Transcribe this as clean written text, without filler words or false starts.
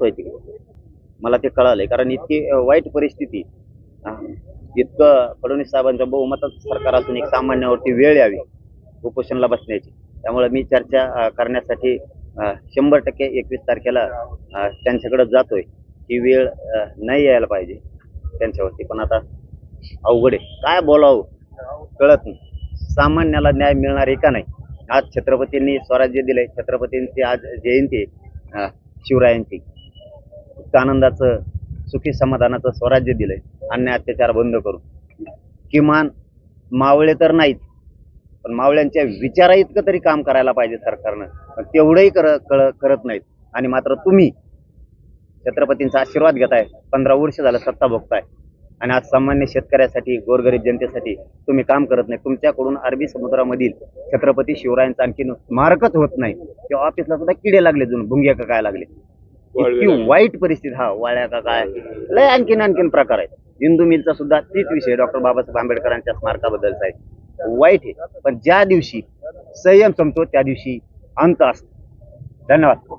करतोय तिकडे, मला ते कळालंय. कारण इतकी वाईट परिस्थिती, इतकं फडणवीस साहेबांच्या बहुमतात सरकार असून एक सामान्यावरती वेळ यावी उपोषणला बसण्याची. त्यामुळे मी चर्चा करण्यासाठी 100% 21 तारखेला त्यांच्याकडे जातोय. ही वेळ नाही यायला पाहिजे त्यांच्यावरती, पण आता अवघड आहे. काय बोलावं कळत नाही. सामान्याला न्याय मिळणार आहे का नाही? आज छत्रपतींनी स्वराज्य दिलंय, छत्रपतींची आज जयंती आहे, शिवरायांची. आनंदाचं सुखी समाधानाचं स्वराज्य दिलंय, अन्याय अत्याचार बंद करून. किमान मावळे तर नाहीत, पण मावळ्यांच्या विचारा इतकं तरी काम करायला पाहिजे सरकारनं, पण तेवढंही करत नाहीत. आणि मात्र तुम्ही छत्रपतींचा आशीर्वाद घेताय, 15 वर्ष झालं सत्ता भोगताय, आणि आज सामान्य शेतकऱ्यासाठी, गोरगरीब जनतेसाठी तुम्ही काम करत नाही. तुमच्याकडून अरबी समुद्रामधील छत्रपती शिवरायांचं आणखीन स्मारकच होत नाही. किंवा ऑफिसला सुद्धा किडे लागले, जुन भुंगे का काय लागले. इतकी वाईट परिस्थिती. वाळ्या का काय लय आणखीन प्रकार आहेत. हिंदू मिलचा सुद्धा तीच विषय डॉक्टर बाबासाहेब आंबेडकरांच्या स्मारकाबद्दलचा आहे. वाईट आहे, पण ज्या दिवशी संयम संपतो त्या दिवशी अंत असतो. धन्यवाद.